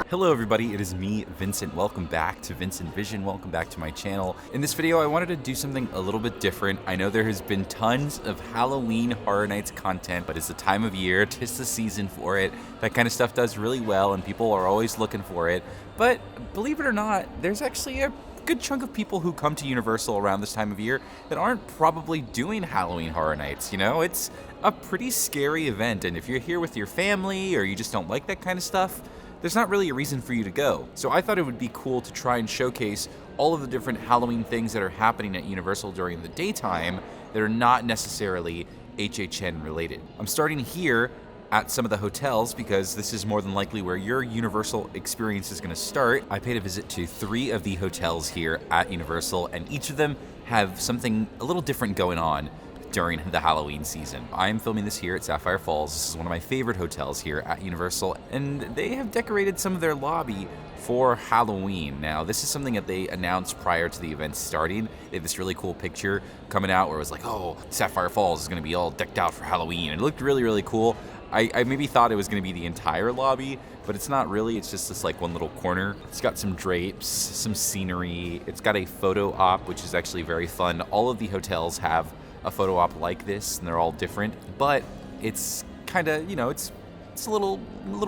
Hello everybody, it is me, Vincent. Welcome back to Vincent Vision. Welcome back to my channel. In this video, I wanted to do something a little bit different. I know there has been tons of Halloween Horror Nights content, but it's the time of year, 'tis the season for it. That kind of stuff does really well and people are always looking for it. But believe it or not, there's actually a good chunk of people who come to Universal around this time of year that aren't probably doing Halloween Horror Nights. You know, it's a pretty scary event, and if you're here with your family or you just don't like that kind of stuff, there's not really a reason for you to go. So I thought it would be cool to try and showcase all of the different Halloween things that are happening at Universal during the daytime that are not necessarily HHN related. I'm starting here at some of the hotels because this is more than likely where your Universal experience is going to start. I paid a visit to 3 of the hotels here at Universal, and each of them have something a little different going on during the Halloween season. I'm filming this here at Sapphire Falls. This is one of my favorite hotels here at Universal, and they have decorated some of their lobby for Halloween. Now, this is something that they announced prior to the event starting. They have this really cool picture coming out where it was like, oh, Sapphire Falls is gonna be all decked out for Halloween. It looked really, really cool. I maybe thought it was gonna be the entire lobby, but it's not really. It's just this like one little corner. It's got some drapes, some scenery. It's got a photo op, which is actually very fun. All of the hotels have a photo op like this, and they're all different, but it's kind of, you know, it's a little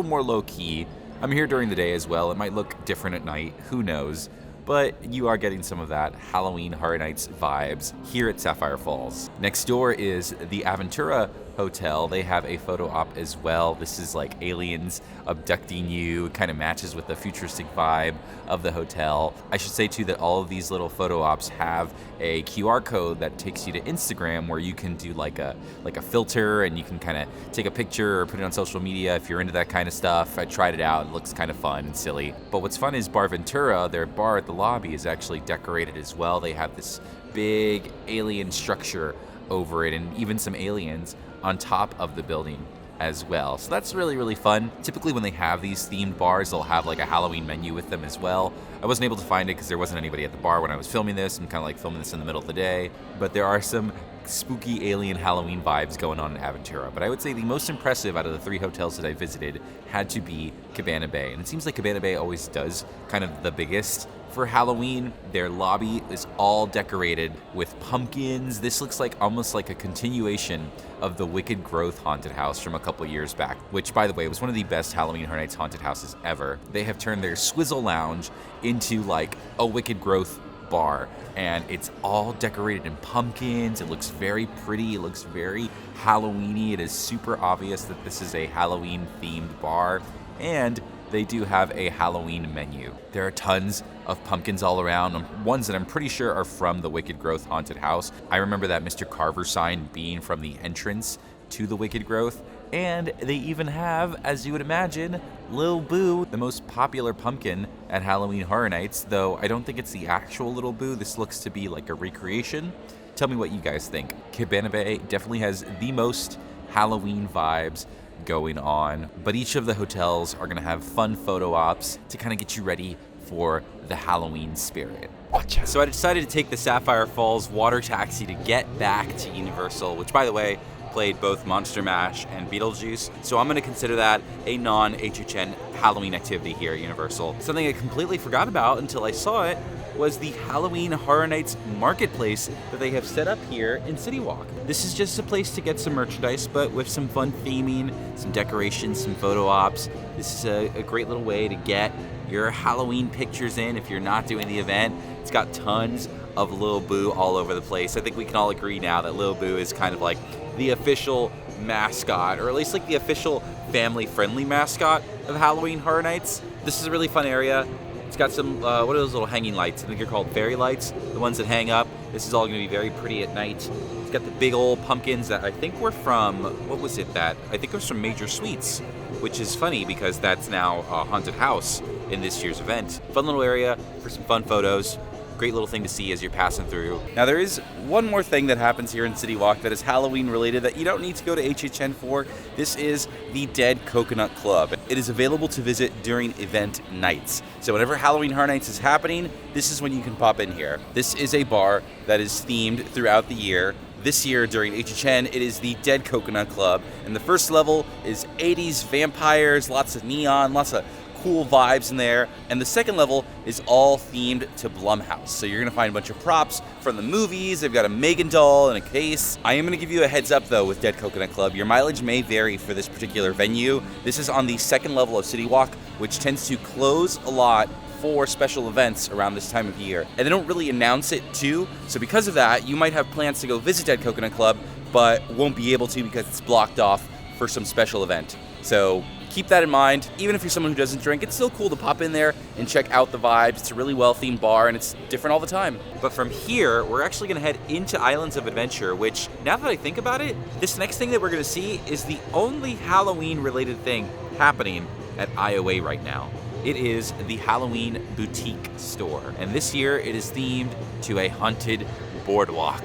more low-key. I'm here during the day as well. It might look different at night, who knows, but you are getting some of that Halloween Horror Nights vibes here at Sapphire Falls. Next door is the Aventura Hotel. They have a photo op as well. This is like aliens abducting you. It kind of matches with the futuristic vibe of the hotel. I should say too that all of these little photo ops have a QR code that takes you to Instagram, where you can do like a filter, and you can kind of take a picture or put it on social media if you're into that kind of stuff. I tried it out. It looks kind of fun and silly. But what's fun is Bar Ventura, their bar at the lobby, is actually decorated as well. They have this big alien structure over it, and even some aliens on top of the building as well. So that's really, really fun. Typically when they have these themed bars, they'll have like a Halloween menu with them as well. I wasn't able to find it because there wasn't anybody at the bar when I was filming this. I'm kind of like filming this in the middle of the day, but there are some spooky alien Halloween vibes going on in Aventura. But I would say the most impressive out of the 3 hotels that I visited had to be Cabana Bay. And it seems like Cabana Bay always does kind of the biggest for Halloween. Their lobby is all decorated with pumpkins. This looks like almost like a continuation of the Wicked Growth haunted house from a couple years back, which, by the way, was one of the best Halloween Horror Nights haunted houses ever. They have turned their Swizzle Lounge into like a Wicked Growth bar, and it's all decorated in pumpkins. It looks very pretty. It looks very Halloweeny. It is super obvious that this is a Halloween themed bar, and they do have a Halloween menu. There are tons of pumpkins all around, ones that I'm pretty sure are from the Wicked Growth haunted house. I remember that Mr. Carver sign being from the entrance to the Wicked Growth, and they even have, as you would imagine, Lil Boo, the most popular pumpkin at Halloween Horror Nights, though I don't think it's the actual Little Boo. This looks to be like a recreation. Tell me what you guys think. Cabana Bay definitely has the most Halloween vibes going on, but each of the hotels are gonna have fun photo ops to kind of get you ready for the Halloween spirit. Watch out. So I decided to take the Sapphire Falls water taxi to get back to Universal, which, by the way, played both Monster Mash and Beetlejuice, so I'm gonna consider that a non-HHN Halloween activity here at Universal. Something I completely forgot about until I saw it was the Halloween Horror Nights marketplace that they have set up here in CityWalk. This is just a place to get some merchandise, but with some fun theming, some decorations, some photo ops. This is a great little way to get your Halloween pictures in if you're not doing the event. It's got tons of Lil Boo all over the place. I think we can all agree now that Lil Boo is kind of like the official mascot, or at least like the official family-friendly mascot of Halloween Horror Nights. This is a really fun area. It's got some, what are those little hanging lights? I think they're called fairy lights, the ones that hang up. This is all gonna be very pretty at night. It's got the big old pumpkins that I think were from, what was it that? I think it was from Major Sweets, which is funny because that's now a haunted house in this year's event. Fun little area for some fun photos. Great little thing to see as you're passing through. Now, there is one more thing that happens here in CityWalk that is Halloween related that you don't need to go to HHN for. This is the Dead Coconut Club. It is available to visit during event nights. So whenever Halloween Horror Nights is happening, this is when you can pop in here. This is a bar that is themed throughout the year. This year during HHN, it is the Dead Coconut Club, and the first level is 80s vampires, lots of neon, lots of cool vibes in there. And the second level is all themed to Blumhouse. So you're gonna find a bunch of props from the movies. They've got a Megan doll and a case. I am gonna give you a heads up though with Dead Coconut Club. Your mileage may vary for this particular venue. This is on the second level of CityWalk, which tends to close a lot for special events around this time of year. And they don't really announce it too. So because of that, you might have plans to go visit Dead Coconut Club, but won't be able to because it's blocked off for some special event. So keep that in mind. Even if you're someone who doesn't drink, it's still cool to pop in there and check out the vibes. It's a really well-themed bar and it's different all the time. But from here, we're actually gonna head into Islands of Adventure, which, now that I think about it, this next thing that we're gonna see is the only Halloween-related thing happening at IOA right now. It is the Halloween Boutique store. And this year, it is themed to a haunted boardwalk.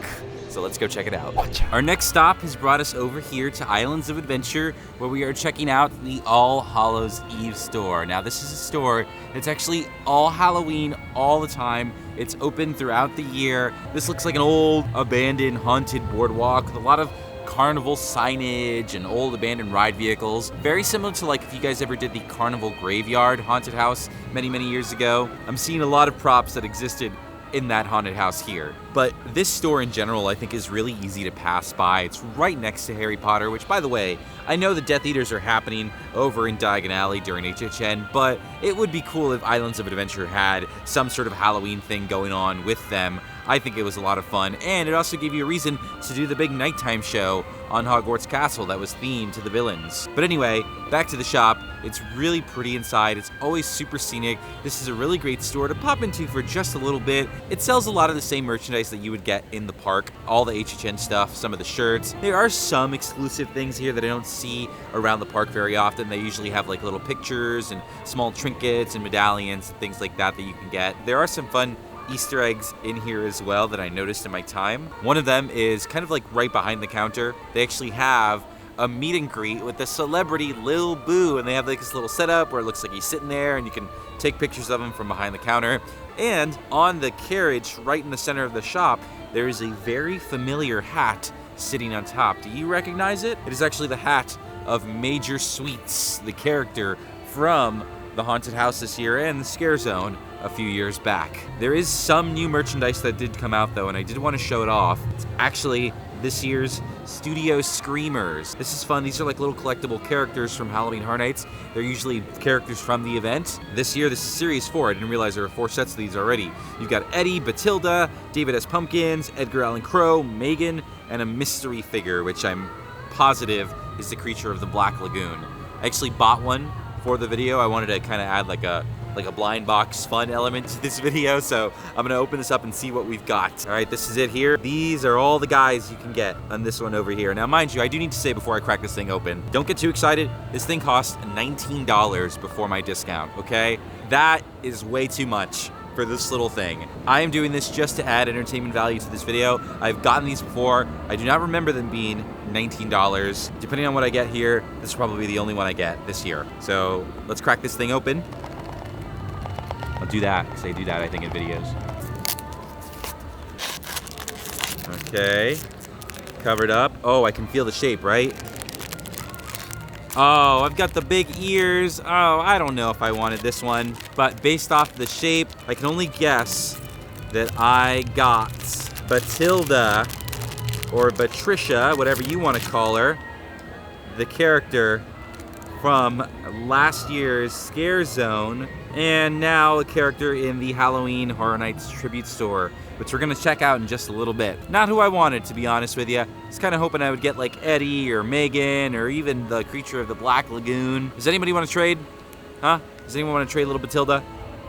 So let's go check it out. Our next stop has brought us over here to Islands of Adventure, where we are checking out the All Hallows Eve store. Now this is a store that's actually all Halloween all the time. It's open throughout the year. This looks like an old abandoned haunted boardwalk with a lot of carnival signage and old abandoned ride vehicles. Very similar to like if you guys ever did the Carnival Graveyard haunted house many years ago. I'm seeing a lot of props that existed in that haunted house here. But this store in general I think is really easy to pass by. It's right next to Harry Potter, which by the way, I know the Death Eaters are happening over in Diagon Alley during HHN, but it would be cool if Islands of Adventure had some sort of Halloween thing going on with them. I think it was a lot of fun, and it also gave you a reason to do the big nighttime show on Hogwarts Castle that was themed to the villains. But anyway, back to the shop. It's really pretty inside. It's always super scenic. This is a really great store to pop into for just a little bit. It sells a lot of the same merchandise that you would get in the park. All the HHN stuff, some of the shirts. There are some exclusive things here that I don't see around the park very often. They usually have like little pictures and small trinkets and medallions and things like that that you can get. There are some fun Easter eggs in here as well that I noticed in my time. One of them is kind of like right behind the counter. They actually have a meet and greet with the celebrity Lil Boo, and they have like this little setup where it looks like he's sitting there and you can take pictures of him from behind the counter. And on the carriage right in the center of the shop, there is a very familiar hat sitting on top. Do you recognize it? It is actually the hat of Major Sweets, the character from the haunted house this year and the Scare Zone a few years back. There is some new merchandise that did come out though, and I did want to show it off. It's actually this year's Studio Screamers. This is fun. These are like little collectible characters from Halloween Horror Nights. They're usually characters from the event. This year, this is Series 4. I didn't realize there were 4 sets of these already. You've got Eddie, Batilda, David S. Pumpkins, Edgar Allan Crow, Megan, and a mystery figure, which I'm positive is the creature of the Black Lagoon. I actually bought one for the video. I wanted to kind of add like a blind box fun element to this video, so I'm gonna open this up and see what we've got. All right, this is it here. These are all the guys you can get on this one over here. Now, mind you, I do need to say before I crack this thing open, don't get too excited. This thing cost $19 before my discount, okay? That is way too much for this little thing. I am doing this just to add entertainment value to this video. I've gotten these before. I do not remember them being $19. Depending on what I get here, this will probably be the only one I get this year. So let's crack this thing open. I'll do that, because they do that, I think, in videos. Okay, covered up. Oh, I can feel the shape, right? Oh, I've got the big ears. Oh, I don't know if I wanted this one, but based off the shape, I can only guess that I got Batilda, or Patricia, whatever you want to call her, the character from last year's Scare Zone, and now a character in the Halloween Horror Nights tribute store, which we're gonna check out in just a little bit. Not who I wanted, to be honest with you. I was kind of hoping I would get like Eddie or Megan or even the creature of the Black Lagoon. Does anybody want to trade? Huh? Does anyone want to trade little Batilda?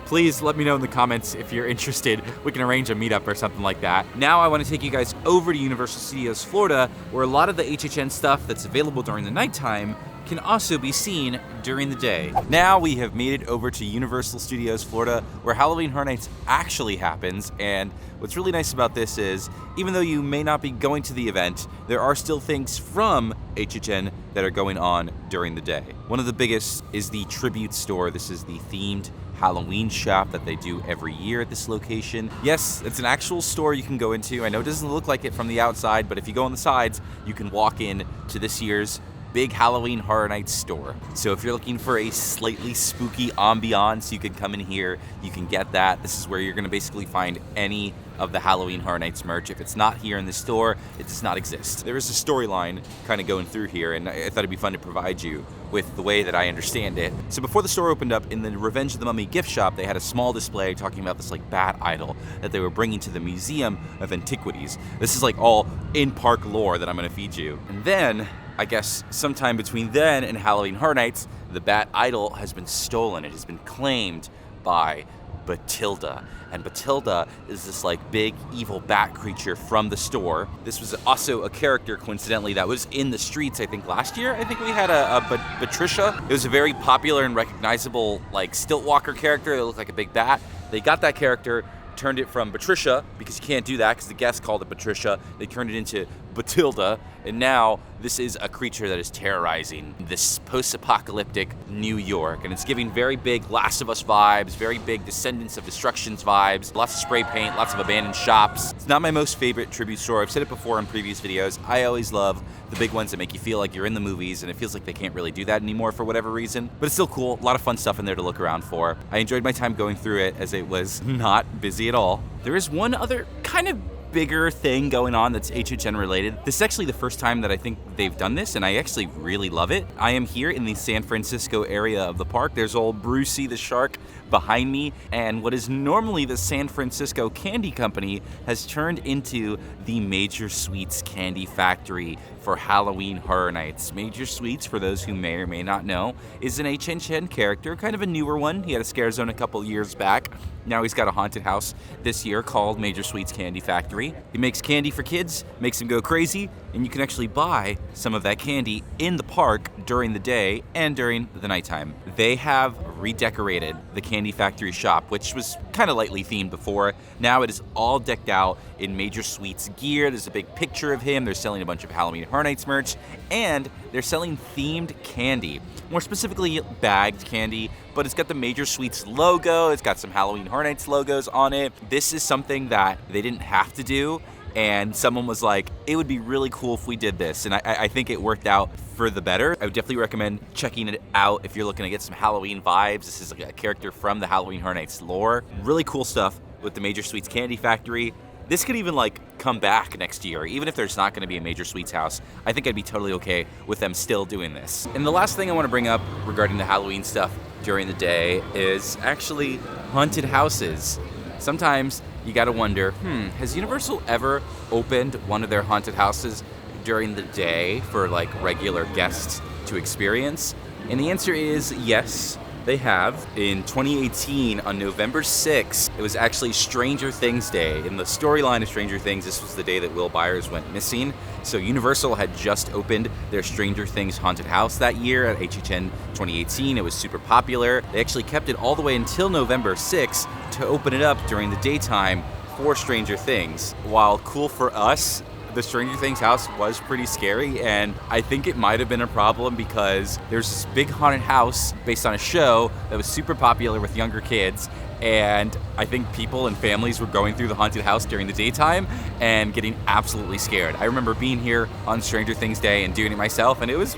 Please let me know in the comments if you're interested. We can arrange a meetup or something like that. Now I want to take you guys over to Universal Studios Florida, where a lot of the HHN stuff that's available during the nighttime can also be seen during the day. Now we have made it over to Universal Studios Florida, where Halloween Horror Nights actually happens, and what's really nice about this is, even though you may not be going to the event, there are still things from HHN that are going on during the day. One of the biggest is the Tribute Store. This is the themed Halloween shop that they do every year at this location. Yes, it's an actual store you can go into. I know it doesn't look like it from the outside, but if you go on the sides, you can walk in to this year's big Halloween Horror Nights store. So if you're looking for a slightly spooky ambiance, you can come in here, you can get that. This is where you're gonna basically find any of the Halloween Horror Nights merch. If it's not here in the store, it does not exist. There is a storyline kind of going through here, and I thought it'd be fun to provide you with the way that I understand it. So before the store opened up, in the Revenge of the Mummy gift shop, they had a small display talking about this like bat idol that they were bringing to the Museum of Antiquities. This is like all in-park lore that I'm gonna feed you. And then, I guess sometime between then and Halloween Horror Nights, the bat idol has been stolen. It has been claimed by Batilda. And Batilda is this like big evil bat creature from the store. This was also a character, coincidentally, that was in the streets, I think last year. I think we had a Patricia. It was a very popular and recognizable like stilt walker character that looked like a big bat. They got that character, turned it from Patricia, because you can't do that because the guest called it Patricia. They turned it into Batilda, and now this is a creature that is terrorizing this post-apocalyptic New York, and it's giving very big Last of Us vibes, very big Descendants of Destructions vibes, lots of spray paint, lots of abandoned shops. It's not my most favorite tribute store. I've said it before in previous videos. I always love the big ones that make you feel like you're in the movies, and it feels like they can't really do that anymore for whatever reason, but it's still cool. A lot of fun stuff in there to look around for. I enjoyed my time going through it as it was not busy at all. There is one other kind of bigger thing going on that's HHN related. This is actually the first time that I think they've done this, and I actually really love it. I am here in the San Francisco area of the park. There's old Brucey the shark behind me, and what is normally the San Francisco Candy Company has turned into the Major Sweets Candy Factory for Halloween Horror Nights. Major Sweets, for those who may or may not know, is an HHN character, kind of a newer one. He had a scare zone a couple years back. Now he's got a haunted house this year called Major Sweets Candy Factory. He makes candy for kids, makes them go crazy, and you can actually buy some of that candy in the park during the day and during the nighttime. They have redecorated the Candy Factory shop, which was kind of lightly themed before. Now it is all decked out in Major Sweets gear. There's a big picture of him. They're selling a bunch of Halloween Horror Nights merch, and they're selling themed candy. More specifically, bagged candy, but it's got the Major Sweets logo. It's got some Halloween Horror Nights logos on it. This is something that they didn't have to do, and someone was like, it would be really cool if we did this, and I think it worked out for the better. I would definitely recommend checking it out if you're looking to get some Halloween vibes. This is like a character from the Halloween Horror Nights lore. Really cool stuff with the Major Sweets Candy Factory. This could even like come back next year, even if there's not gonna be a Major Sweets house. I think I'd be totally okay with them still doing this. And the last thing I wanna bring up regarding the Halloween stuff during the day is actually haunted houses. Sometimes you gotta wonder, has Universal ever opened one of their haunted houses during the day for like regular guests to experience? And the answer is yes, they have. In 2018, on November 6th, it was actually Stranger Things Day. In the storyline of Stranger Things, this was the day that Will Byers went missing. So Universal had just opened their Stranger Things haunted house that year at HHN 2018. It was super popular. They actually kept it all the way until November 6th to open it up during the daytime for Stranger Things. While cool for us, the Stranger Things house was pretty scary, and I think it might have been a problem because there's this big haunted house based on a show that was super popular with younger kids, and I think people and families were going through the haunted house during the daytime and getting absolutely scared. I remember being here on Stranger Things Day and doing it myself, and it was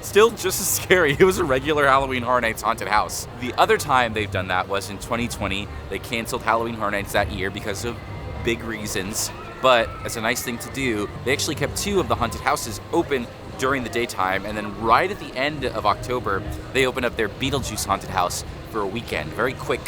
still just as scary. It was a regular Halloween Horror Nights haunted house. The other time they've done that was in 2020. They canceled Halloween Horror Nights that year because of big reasons. But as a nice thing to do, they actually kept 2 of the haunted houses open during the daytime, and then right at the end of October, they opened up their Beetlejuice haunted house for a weekend. Very quick,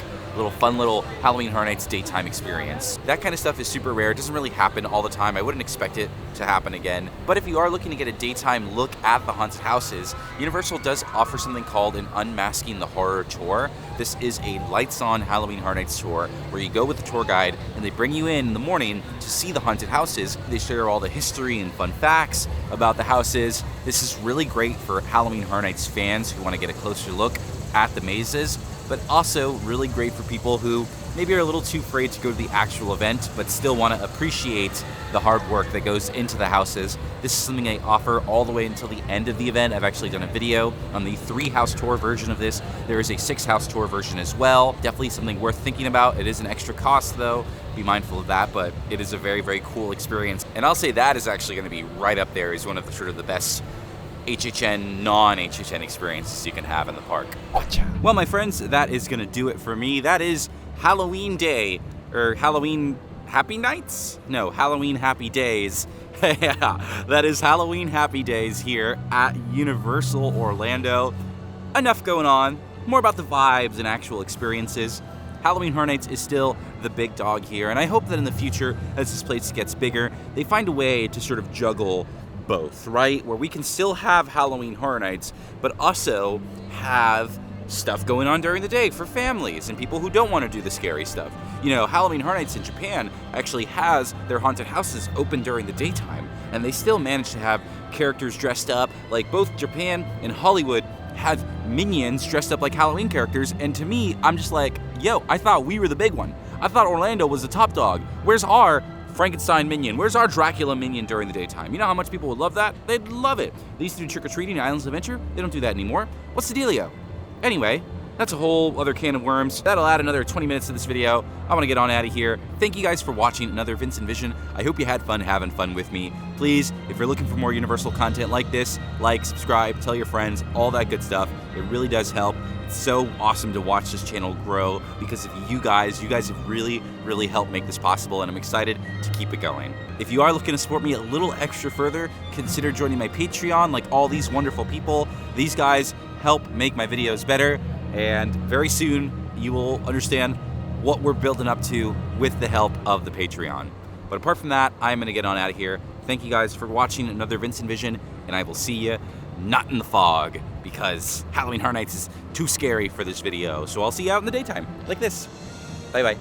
fun little Halloween Horror Nights daytime experience. That kind of stuff is super rare. It doesn't really happen all the time. I wouldn't expect it to happen again. But if you are looking to get a daytime look at the haunted houses, Universal does offer something called an Unmasking the Horror tour. This is a lights-on Halloween Horror Nights tour where you go with the tour guide and they bring you in the morning to see the haunted houses. They share all the history and fun facts about the houses. This is really great for Halloween Horror Nights fans who want to get a closer look at the mazes, but also really great for people who maybe are a little too afraid to go to the actual event, but still want to appreciate the hard work that goes into the houses. This is something I offer all the way until the end of the event. I've actually done a video on the 3-house tour version of this. There is a 6-house tour version as well. Definitely something worth thinking about. It is an extra cost though. Be mindful of that, but it is a very, very cool experience. And I'll say that is actually going to be right up there as one of the sort of the best HHN, non-HHN experiences you can have in the park. Gotcha. Well, my friends, that is gonna do it for me. That is Halloween Day, or Halloween Happy Nights? No, Halloween Happy Days. Yeah, that is Halloween Happy Days here at Universal Orlando. Enough going on, more about the vibes and actual experiences. Halloween Horror Nights is still the big dog here, and I hope that in the future, as this place gets bigger, they find a way to sort of juggle both, right? Where we can still have Halloween Horror Nights, but also have stuff going on during the day for families and people who don't want to do the scary stuff. You know, Halloween Horror Nights in Japan actually has their haunted houses open during the daytime, and they still manage to have characters dressed up. Like, both Japan and Hollywood have minions dressed up like Halloween characters, and to me, I'm just like, yo, I thought we were the big one. I thought Orlando was the top dog. Where's our Frankenstein minion? Where's our Dracula minion during the daytime? You know how much people would love that? They'd love it. They used to do trick-or-treating in Islands of Adventure. They don't do that anymore. What's the dealio? Anyway, that's a whole other can of worms. That'll add another 20 minutes to this video. I want to get on out of here. Thank you guys for watching another Vincent Vision. I hope you had fun having fun with me. Please, if you're looking for more Universal content like this, like, subscribe, tell your friends, all that good stuff. It really does help. It's so awesome to watch this channel grow because of you guys. You guys have really, really helped make this possible, and I'm excited to keep it going. If you are looking to support me a little extra further, consider joining my Patreon like all these wonderful people. These guys help make my videos better, and very soon you will understand what we're building up to with the help of the Patreon. But apart from that, I'm going to get on out of here. Thank you guys for watching another Vincent Vision, and I will see you not in the fog, because Halloween Horror Nights is too scary for this video. So I'll see you out in the daytime, like this. Bye-bye.